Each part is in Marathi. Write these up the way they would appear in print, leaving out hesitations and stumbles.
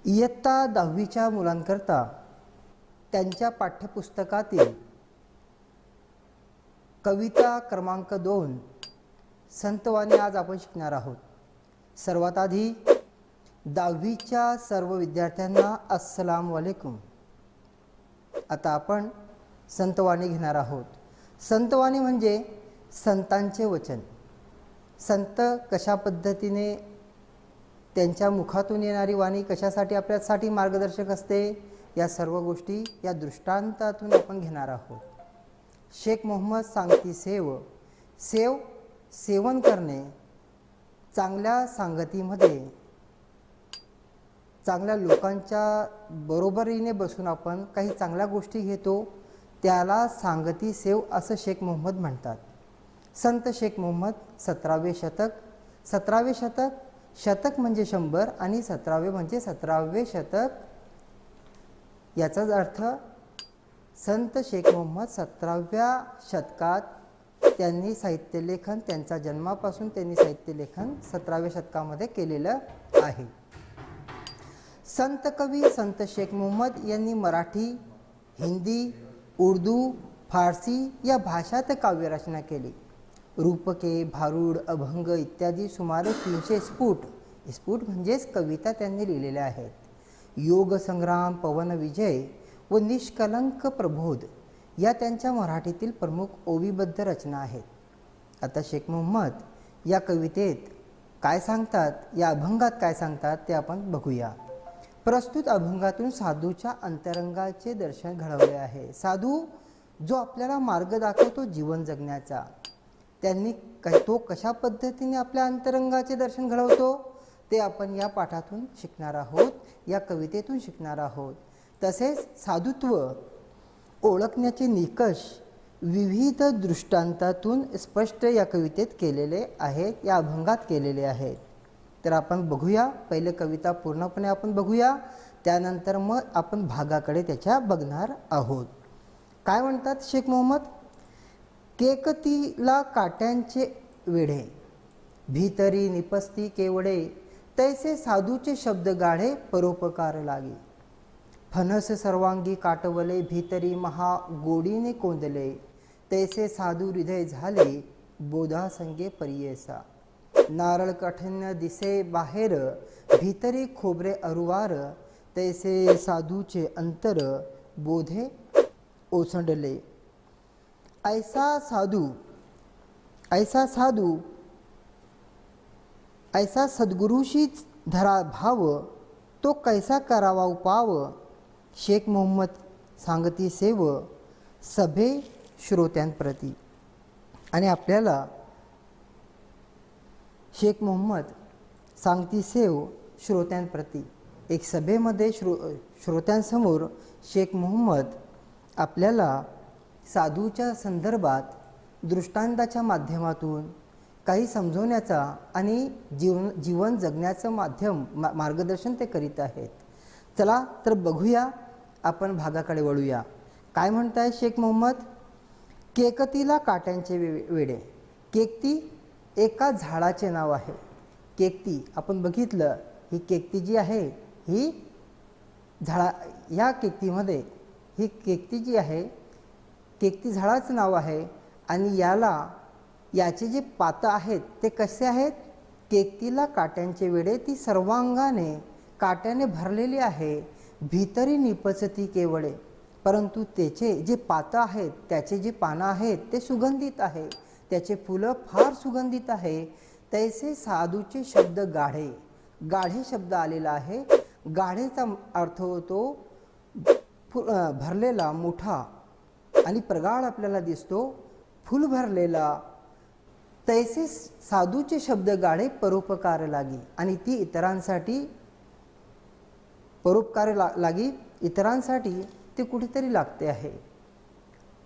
इयत्ता 10वीच्या मुलांकरता त्यांच्या पाठ्यपुस्तकातील कविता क्रमांक 2 संतवाणी आज आपण शिकणार आहोत। सर्वात आधी 10वीच्या सर्व विद्यार्थ्यांना अस्सलाम वालेकुम। आता आपण संतवाणी घेणार आहोत। संतवाणी म्हणजे संतांचे वचन। संत कशा पद्धतीने त्यांच्या मुखातून येणारी वाणी कशासाठी आपल्यासाठी मार्गदर्शक असते, या सर्व गोष्टी या दृष्टांतातून आपण घेणार आहोत। शेख मोहम्मद सांगती सेवन करणे, चांगल्या संगतीमध्ये चांगल्या लोकांच्या बरोबरीने बसून आपण काही चांगल्या गोष्टी घेतो, त्याला सांगती सेव असं शेख मोहम्मद म्हणतात। संत शेख मोहम्मद 17वे शतक, शतक म्हणजे 100 आणि 17वे म्हणजे 17वे शतक। याचाच अर्थ संत शेख मोहम्मद 17व्या शतकात त्यांनी साहित्य लेखन, त्यांच्या जन्मापासून त्यांनी साहित्य लेखन 17व्या शतकामध्ये केलेलं आहे। संत कवी संत शेख मोहम्मद यांनी मराठी, हिंदी, उर्दू, फारसी या भाषात काव्यरचना केली। रूपके, भारूड, अभंग इत्यादी सुमारे 300 स्फुट म्हणजेच कविता त्यांनी लिहिलेल्या आहेत। योग संग्राम, पवन विजय व निष्कलंक प्रबोध या त्यांच्या मराठीतील प्रमुख ओवीबद्ध रचना आहेत। आता शेख मोहम्मद या कवितेत काय सांगतात, या अभंगात काय सांगतात ते आपण बघूया। प्रस्तुत अभंगातून साधूच्या अंतरंगाचे दर्शन घडवले आहे। साधू जो आपल्याला मार्ग दाखवतो जीवन जगण्याचा, त्यांनी तो कशा पद्धतीने आपल्या अंतरंगाचे दर्शन घडवतो ते आपण या पाठातून शिकणार आहोत, या कवितेतून शिकणार आहोत। तसेच साधुत्व ओळखण्याचे निकष विविध दृष्टांतातून स्पष्ट या कवितेत केलेले आहेत, या अभंगात केलेले आहेत। तर आपण बघूया, पहिले कविता पूर्णपणे आपण बघूया, त्यानंतर मग आपण भागाकडे त्याच्या बघणार आहोत। काय म्हणतात शेख मोहम्मद? केकतीला काट्यांचे वेढे, भीतरी निपस्ती केवडे, तैसे साधूचे शब्द गाढे परोपकार लागे। फणस सर्वांगी काटवले, भीतरी महा गोडीने कोंदले, तैसे साधू हृदय झाले बोधासंगे परियेसा। नारळ कठीण दिसे बाहेर, भीतरी खोबरे अरुवार, तैसे साधूचे अंतर बोधे ओसंडले। ऐसा सद्गुरूशी धरा भाव, तो कैसा करावा उपाव। शेख मोहम्मद सांगती सेव सभे श्रोत्यांप्रती। आणि आपल्याला शेख मोहम्मद सांगती सेव श्रोत्यांप्रती, एक सभेमध्ये श्रोत्यांसमोर शेख मोहम्मद आपल्याला साधूच्या संदर्भात दृष्टांताच्या माध्यमातून काही समजवण्याचा आणि जीवन जगण्याचं मार्गदर्शन ते करीत आहेत। चला तर बघूया, आपण भागाकडे वळूया। काय म्हणताय शेख मोहम्मद? केकतीला काट्यांचे वेढे। केकती एका झाडाचे नाव आहे। केकती आपण बघितलं, ही केकती जी आहे ही या केकतीमध्ये ही केकती जी आहे, केकती झाडाचं नाव आहे। आणि याचे जे पातं आहेत ते कसे आहेत? केकतीला काट्यांचे वेढे, ती सर्वांगाने काट्याने भरलेली आहे। भीतरी निपचती केवळे, परंतु त्याचे जे पातं आहेत, त्याचे जे पानं आहेत ते सुगंधित आहे, त्याचे फुलं फार सुगंधित आहे। तैसे साधूचे शब्द गाढे, गाढे शब्द आलेला आहे। गाढेचा अर्थ होतो भरलेला, मोठा आणि प्रगाढ आपल्याला दिसतो, फुल भरलेला। तैसे साधूचे शब्द गाढे परोपकार लागी, आणि ती इतरांसाठी परोपकार लागी, इतरांसाठी ते कुठेतरी लागते आहे।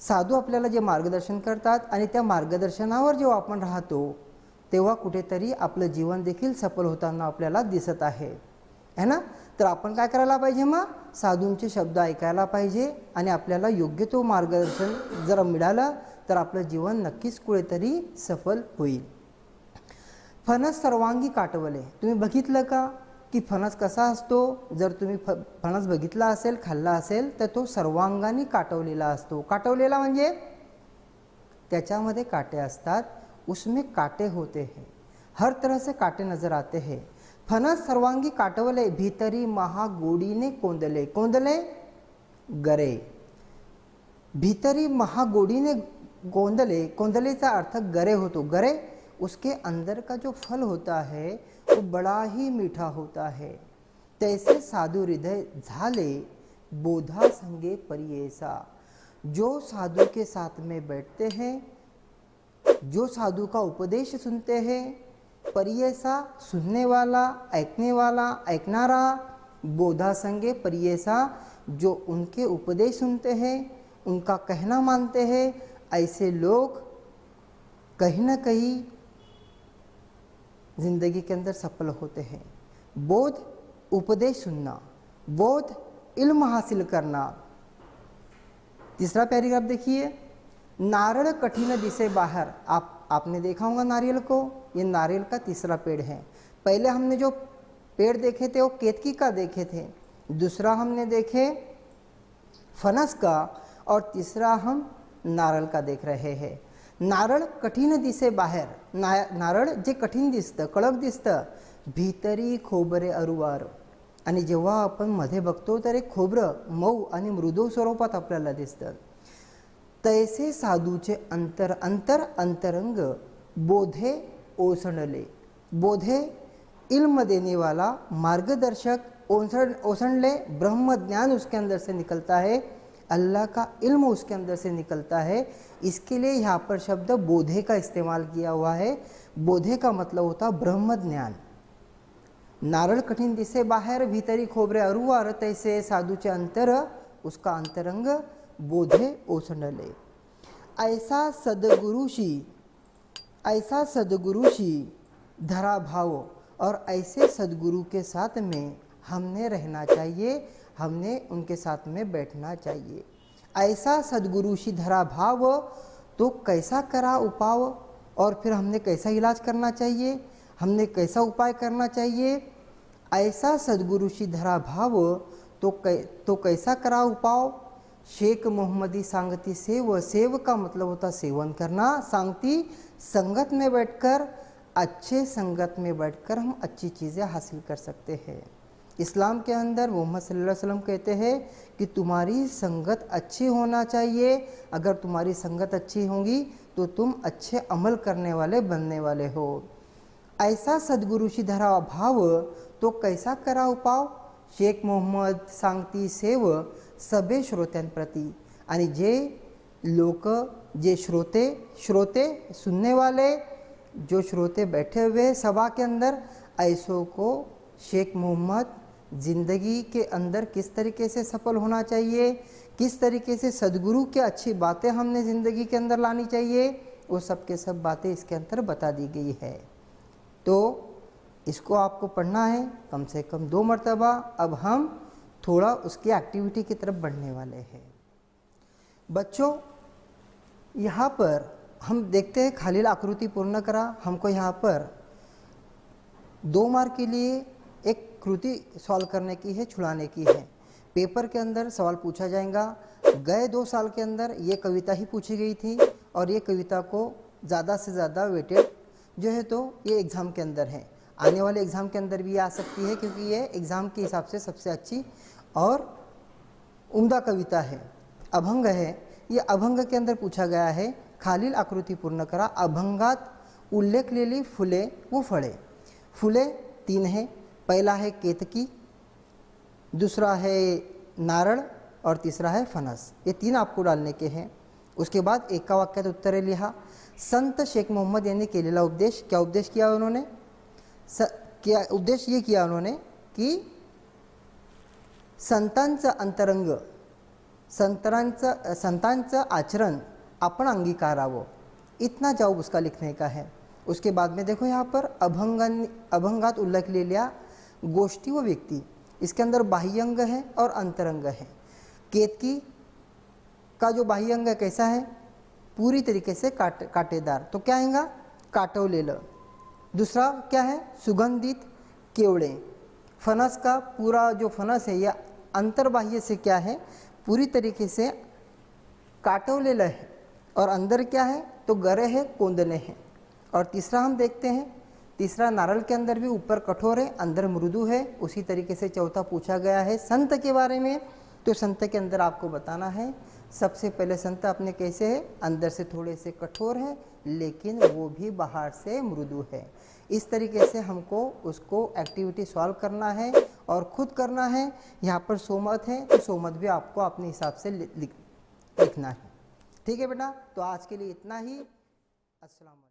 साधू आपल्याला जे मार्गदर्शन करतात आणि त्या मार्गदर्शनावर जेव्हा आपण राहतो तेव्हा कुठेतरी आपलं जीवन देखील सफल होताना आपल्याला दिसत आहे ना। तर आपण काय करायला पाहिजे? मग साधूंचे शब्द ऐकायला पाहिजे आणि आपल्याला योग्य तो मार्गदर्शन जर मिळालं तर आपलं जीवन नक्कीच कुठेतरी सफल होईल। फणस सर्वांगी काटवले, तुम्ही बघितलं का? की फणस कसा असतो, जर तुम्ही फणस बघितला असेल, खाल्ला असेल, तर तो सर्वांगाने काटवलेला असतो. काटवलेला म्हणजे त्याच्यामध्ये काटे असतात, उसमें काटे होते हैं, हर तरह से काटे नजर आते हैं. फणस सर्वांगी काटवले, भीतरी महागोडीने कोंदले. कोंदले गरे, भीतरी महागोडीने गोंदले. कोंदलेचा अर्थ गरे होतो. गरे उसके अंदर का जो फल होता है वो बड़ा ही मीठा होता है. तैसे साधु हृदय झाले, बोधा संगे परियेसा. जो साधु के साथ में बैठते हैं, जो साधु का उपदेश सुनते हैं, परियेसा सुनने वाला, ऐकने वाला, ऐकनारा, बोधा संगे परियेसा जो उनके उपदेश सुनते हैं, उनका कहना मानते हैं, ऐसे लोग कहीं ना कहीं जिंदगी के अंदर सफल होते हैं. बोध उपदेश सुनना, बोध इल्म हासिल करना. तीसरा पैराग्राफ देखिए, नारळ कठिन दिसे बाहर. आपने देखा होगा नारियल को, ये नारियल का तीसरा पेड़ है. पहले हमने जो पेड़ देखे थे वो केतकी का देखे थे, दूसरा हमने देखे फणस का, और तीसरा हम नारळ का देख रहे हैं. नारळ कठीण दिसे बाहेर. नारळ जे कठीण दिसतं, कडक दिसतं, भीतरी खोबरे अरुवार. आणि जेव्हा आपण मध्ये बघतो तर एक खोबरं मऊ आणि मृदू स्वरूपात आपल्याला दिसतं. तैसे साधूचे अंतर अंतर अंतरंग बोधे ओसंडले. बोधे इल्म देने वाला, मार्गदर्शक, ओसंडले ब्रह्म ज्ञान उसके अंदर से निकलता है, अल्लाह का इल्म उसके अंदर से निकलता है. इसके लिए यहाँ पर शब्द बोधे का इस्तेमाल किया हुआ है. बोधे का मतलब होता ब्रह्म ज्ञान. नारळ कठीण दिसे बाहेर, भीतरी खोबरे अरुवार. तैसे साधूचे अंतर, उसका अंतरंग बोधे ओसंडले. ऐसा सदगुरुशी धरा भाव. और ऐसे सदगुरु के साथ में हमने रहना चाहिए, हमने उनके साथ में बैठना चाहिए. ऐसा सदगुरुशी धरा भाव, तो कैसा करा उपाव, और फिर हमने कैसा इलाज करना चाहिए, हमने कैसा उपाय करना चाहिए. ऐसा सदगुरुशी धरा भाव, तो कैसा करा उपाव. शेख मोहम्मदी सांगती सेव. सेव का मतलब होता सेवन करना, सांगती संगत में बैठकर, अच्छे संगत में बैठकर हम अच्छी चीज़ें हासिल कर सकते हैं. इस्लाम के अंदर मोहम्मद सल्लल्लाहु अलैहि वसल्लम कहते हैं कि तुम्हारी संगत अच्छी होना चाहिए. अगर तुम्हारी संगत अच्छी होगी तो तुम अच्छे अमल करने वाले बनने वाले हो. ऐसा सद्गुरुशी धरा भाव, तो कैसा करा उपाव. शेख मोहम्मद सांगती सेव सबे श्रोत्यांप्रती. आणि जे लोक, जे श्रोते सुनने वाले, जो श्रोते बैठे हुए सभा के अंदर, ऐसों को शेख मोहम्मद ज़िंदगी के अंदर किस तरीके से सफल होना चाहिए, किस तरीके से सदगुरु के अच्छी बातें हमने ज़िंदगी के अंदर लानी चाहिए, वो सब के सब बातें इसके अंदर बता दी गई है. तो इसको आपको पढ़ना है कम से कम 2 मरतबा. अब हम थोड़ा उसकी एक्टिविटी की तरफ बढ़ने वाले हैं. बच्चों, यहाँ पर हम देखते हैं खालील आकृति पूर्ण करा. हमको यहाँ पर 2 मार्क के लिए एक कृति सॉल्व करने की है, छुड़ाने की है. पेपर के अंदर सवाल पूछा जाएगा. गए 2 साल के अंदर ये कविता ही पूछी गई थी, और ये कविता को ज़्यादा से ज़्यादा वेटेड जो है तो ये एग्ज़ाम के अंदर है. आने वाले एग्ज़ाम के अंदर भी आ सकती है, क्योंकि ये एग्ज़ाम के हिसाब से सबसे अच्छी और उम्दा कविता है. अभंग है. ये अभंग के अंदर पूछा गया है, खालील आकृती पूर्ण करा. अभंगात उल्लेखलेली फुले व फळे. फुले 3 है. पहला है केतकी, दूसरा है नारळ, और तीसरा है फणस. ये 3 आपको डालने के हैं. उसके बाद एका वाक्यात उत्तरे लिहा. संत शेख मोहम्मद यांनी केलेला उपदेश. क्या उपदेश किया उन्होंने? क्या उपदेश ये किया उन्होंने की संतांचं अंतरंग, संतांचं आचरण आपण अंगीकारावं. इतना जवाब उसका लिखने का है. उसके बाद में देखो यहाँ पर अभंगात उल्लेखलेल्या गोष्टी व व्यक्ति. इसके अंदर बाह्यंग है और अंतरंग है. केतकी का जो बाह्यंग है कैसा है? पूरी तरीके से काटेदार. तो क्या आएगा? काटवलेलं. दूसरा क्या है? सुगंधित केवड़े. फनस का पूरा जो फनस है या अंतर्बाह्य से क्या है, पूरी तरीके से काटोलेला है, और अंदर क्या है तो गरे है, कोंदने हैं। और तीसरा हम देखते हैं, तीसरा नारल के अंदर भी ऊपर कठोर है, अंदर मृदु है। उसी तरीके से चौथा पूछा गया है संत के बारे में, तो संत के अंदर आपको बताना है सबसे पहले संत अपने कैसे है, अंदर से थोड़े से कठोर है लेकिन वो भी बाहर से मृदु है। इस तरीके से हमको उसको एक्टिविटी सॉल्व करना है और खुद करना है। यहाँ पर सोमत है तो सोमत भी आपको अपने हिसाब से लिखना है। ठीक है बेटा, तो आज के लिए इतना ही। अस्सलाम वालेकुम।